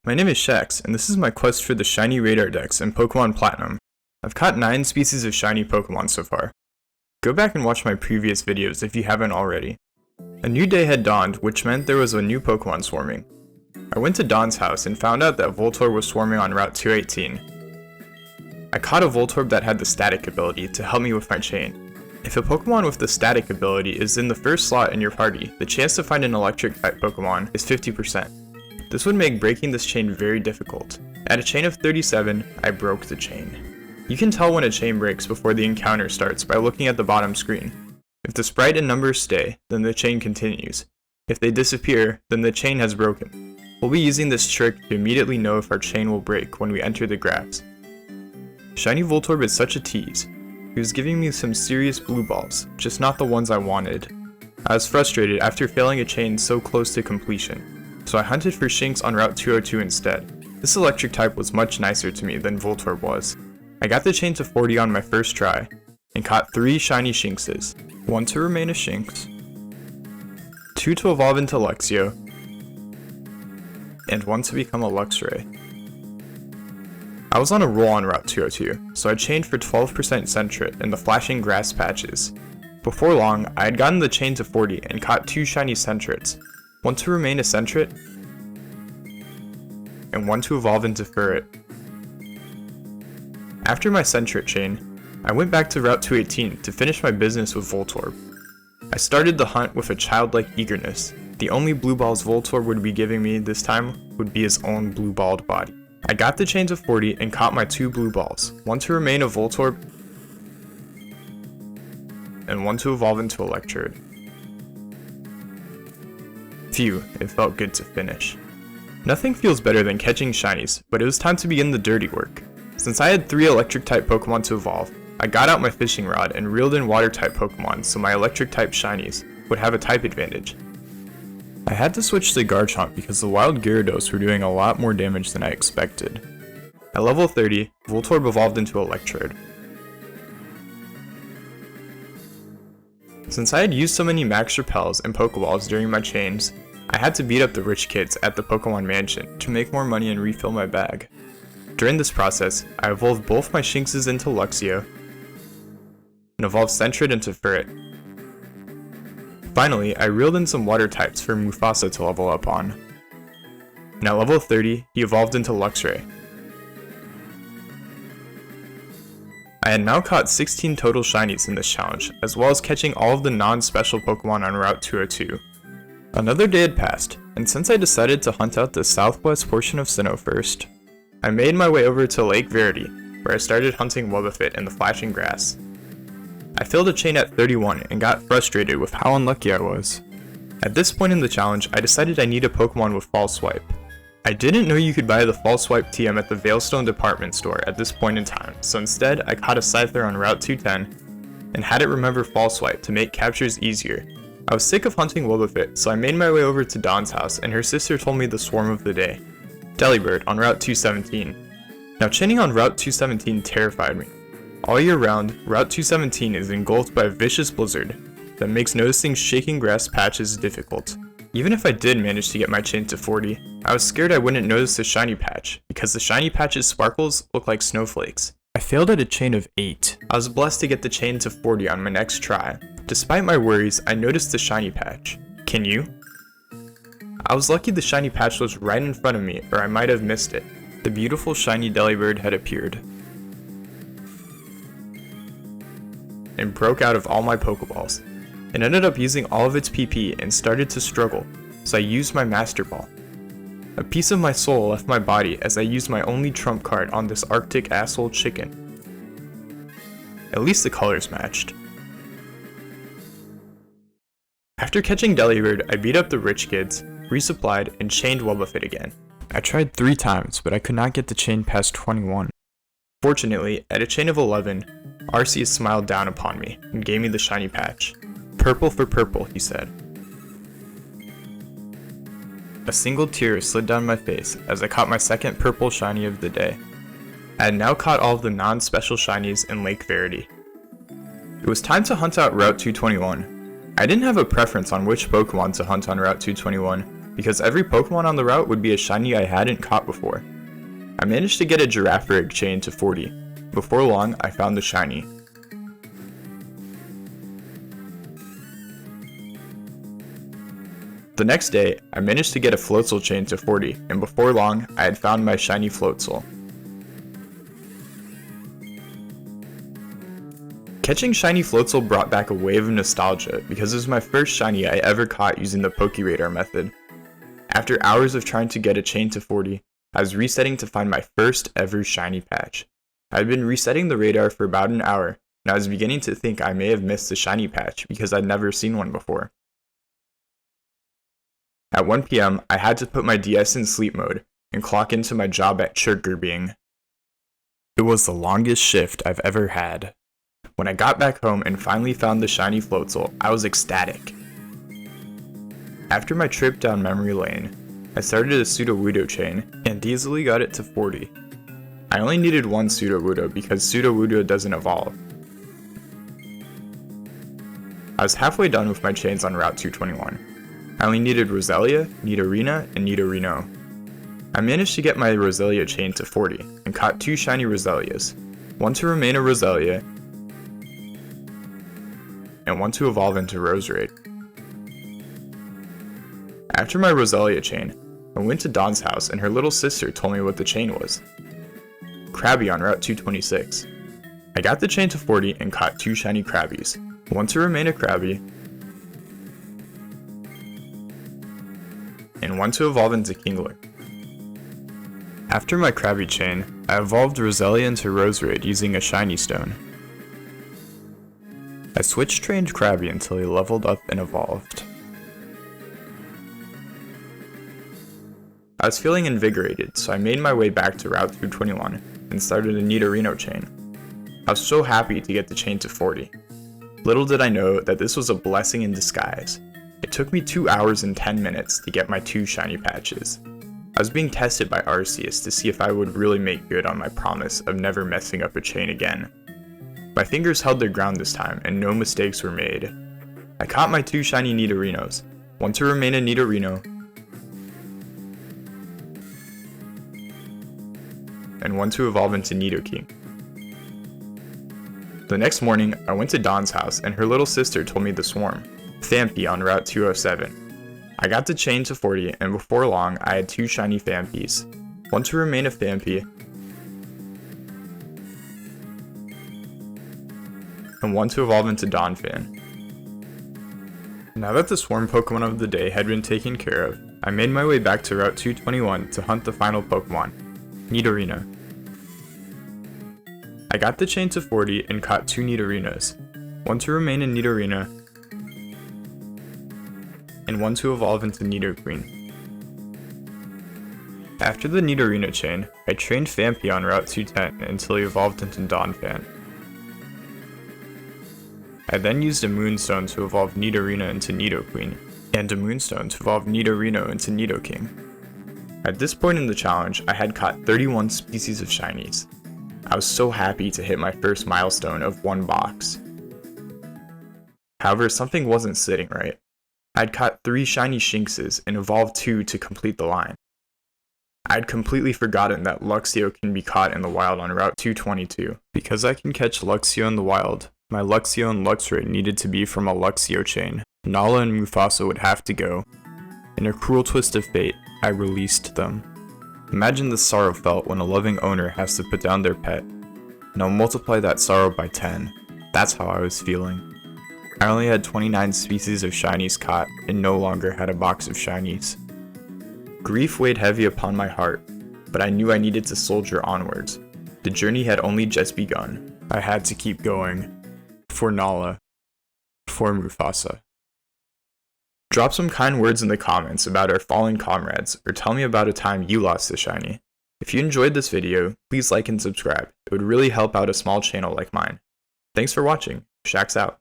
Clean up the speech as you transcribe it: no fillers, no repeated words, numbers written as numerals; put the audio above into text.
My name is Shax, and this is my quest for the shiny radar dex in Pokemon Platinum. I've caught 9 species of shiny Pokemon so far. Go back and watch my previous videos if you haven't already. A new day had dawned, which meant there was a new Pokemon swarming. I went to Dawn's house and found out that Voltorb was swarming on Route 218. I caught a Voltorb that had the static ability to help me with my chain. If a Pokemon with the static ability is in the first slot in your party, the chance to find an electric type Pokemon is 50%. This would make breaking this chain very difficult. At a chain of 37, I broke the chain. You can tell when a chain breaks before the encounter starts by looking at the bottom screen. If the sprite and numbers stay, then the chain continues. If they disappear, then the chain has broken. We'll be using this trick to immediately know if our chain will break when we enter the graphs. Shiny Voltorb is such a tease. He was giving me some serious blue balls, just not the ones I wanted. I was frustrated after failing a chain so close to completion, so I hunted for Shinx on Route 202 instead. This electric type was much nicer to me than Voltorb was. I got the chain to 40 on my first try, and caught 3 shiny Shinxes. 1 to remain a Shinx, 2 to evolve into Luxio, and 1 to become a Luxray. I was on a roll on Route 202, so I chained for 12% Sentret in the flashing grass patches. Before long, I had gotten the chain to 40 and caught 2 shiny Sentrets, 1 to remain a Sentret, and 1 to evolve into Ferret. After my Sentret chain, I went back to Route 218 to finish my business with Voltorb. I started the hunt with a childlike eagerness. The only blue balls Voltorb would be giving me this time would be his own blue balled body. I got the chain to 40 and caught my 2 blue balls, 1 to remain a Voltorb, and 1 to evolve into Electrode. Phew, it felt good to finish. Nothing feels better than catching shinies, but it was time to begin the dirty work. Since I had 3 electric type Pokemon to evolve, I got out my fishing rod and reeled in water type Pokemon so my electric type shinies would have a type advantage. I had to switch to Garchomp because the wild Gyarados were doing a lot more damage than I expected. At level 30, Voltorb evolved into Electrode. Since I had used so many max repels and Pokeballs during my chains, I had to beat up the rich kids at the Pokemon Mansion to make more money and refill my bag. During this process, I evolved both my Shinxes into Luxio, and evolved Sentret into Ferret. Finally, I reeled in some water types for Mufasa to level up on. And at level 30, he evolved into Luxray. I had now caught 16 total shinies in this challenge, as well as catching all of the non-special Pokemon on Route 202. Another day had passed, and since I decided to hunt out the southwest portion of Sinnoh first, I made my way over to Lake Verity, where I started hunting Wobbuffet in the flashing grass. I filled a chain at 31 and got frustrated with how unlucky I was. At this point in the challenge, I decided I need a Pokemon with False Swipe. I didn't know you could buy the False Swipe TM at the Veilstone department store at this point in time, so instead I caught a Scyther on Route 210 and had it remember False Swipe to make captures easier. I was sick of hunting Wobbuffet, so I made my way over to Dawn's house and her sister told me the swarm of the day. DELIBIRD on Route 217. Now chaining on Route 217 terrified me. All year round, Route 217 is engulfed by a vicious blizzard that makes noticing shaking grass patches difficult. Even if I did manage to get my chain to 40, I was scared I wouldn't notice the shiny patch, because the shiny patch's sparkles look like snowflakes. I failed at a chain of 8. I was blessed to get the chain to 40 on my next try. Despite my worries, I noticed the shiny patch. Can you? I was lucky the shiny patch was right in front of me, or I might have missed it. The beautiful shiny DELIBIRD had appeared and broke out of all my Pokeballs. It ended up using all of its PP and started to struggle, so I used my Master Ball. A piece of my soul left my body as I used my only trump card on this Arctic asshole chicken. At least the colors matched. After catching DELIBIRD, I beat up the rich kids, resupplied, and chained Wobbuffet again. I tried 3 times, but I could not get the chain past 21. Fortunately, at a chain of 11, Arceus smiled down upon me and gave me the shiny patch. Purple for purple, he said. A single tear slid down my face as I caught my second purple shiny of the day. I had now caught all of the non-special shinies in Lake Verity. It was time to hunt out Route 221. I didn't have a preference on which Pokemon to hunt on Route 221, because every Pokemon on the route would be a shiny I hadn't caught before. I managed to get a Girafarig chain to 40. Before long, I found the shiny. The next day, I managed to get a Floatzel chain to 40, and before long, I had found my shiny Floatzel. Catching shiny Floatzel brought back a wave of nostalgia because it was my first shiny I ever caught using the PokeRadar method. After hours of trying to get a chain to 40, I was resetting to find my first ever shiny patch. I had been resetting the radar for about an hour, and I was beginning to think I may have missed the shiny patch because I'd never seen one before. At 1 PM, I had to put my DS in sleep mode and clock into my job at Chirkerbing. It was the longest shift I've ever had. When I got back home and finally found the shiny Floatzel, I was ecstatic. After my trip down memory lane, I started a Sudowoodo chain and easily got it to 40. I only needed one Sudowoodo because Sudowoodo doesn't evolve. I was halfway done with my chains on Route 221. I only needed Roselia, Nidorina, and Nidorino. I managed to get my Roselia chain to 40 and caught 2 shiny Roselias, one to remain a Roselia and one to evolve into Roserade. After my Roselia chain, I went to Dawn's house and her little sister told me what the chain was. Krabby on Route 226. I got the chain to 40 and caught 2 shiny Krabbies, one to remain a Krabby, and one to evolve into Kingler. After my Krabby chain, I evolved Roselia into Roserade using a shiny stone. I switch trained Krabby until he leveled up and evolved. I was feeling invigorated, so I made my way back to Route 221 and started a Nidorino chain. I was so happy to get the chain to 40. Little did I know that this was a blessing in disguise. It took me 2 hours and 10 minutes to get my 2 shiny patches. I was being tested by Arceus to see if I would really make good on my promise of never messing up a chain again. My fingers held their ground this time and no mistakes were made. I caught my 2 shiny Nidorinos, one to remain a Nidorino, and one to evolve into Nidoking. The next morning, I went to Dawn's house and her little sister told me the swarm, Phanpy on Route 207. I got the chain to 40 and before long I had 2 shiny Phanpys, one to remain a Phanpy, and one to evolve into Donphan. Now that the swarm Pokemon of the day had been taken care of, I made my way back to Route 221 to hunt the final Pokemon, Nidorina. I got the chain to 40 and caught 2 Nidorinos, one to remain in Nidorina, and one to evolve into Nidoqueen. After the Nidorino chain, I trained Phanpy on Route 210 until he evolved into Donphan. I then used a Moonstone to evolve Nidorina into Nidoqueen, and a Moonstone to evolve Nidorino into Nidoking. At this point in the challenge, I had caught 31 species of shinies. I was so happy to hit my first milestone of 1 box. However, something wasn't sitting right. I'd caught 3 shiny Shinxes and evolved 2 to complete the line. I'd completely forgotten that Luxio can be caught in the wild on Route 222. Because I can catch Luxio in the wild, my Luxio and Luxray needed to be from a Luxio chain. Nala and Mufasa would have to go. In a cruel twist of fate, I released them. Imagine the sorrow felt when a loving owner has to put down their pet. Now multiply that sorrow by 10. That's how I was feeling. I only had 29 species of shinies caught and no longer had a box of shinies. Grief weighed heavy upon my heart, but I knew I needed to soldier onwards. The journey had only just begun. I had to keep going. For Nala. For Mufasa. Drop some kind words in the comments about our fallen comrades, or tell me about a time you lost a shiny. If you enjoyed this video, please like and subscribe. It would really help out a small channel like mine. Thanks for watching. Shax out.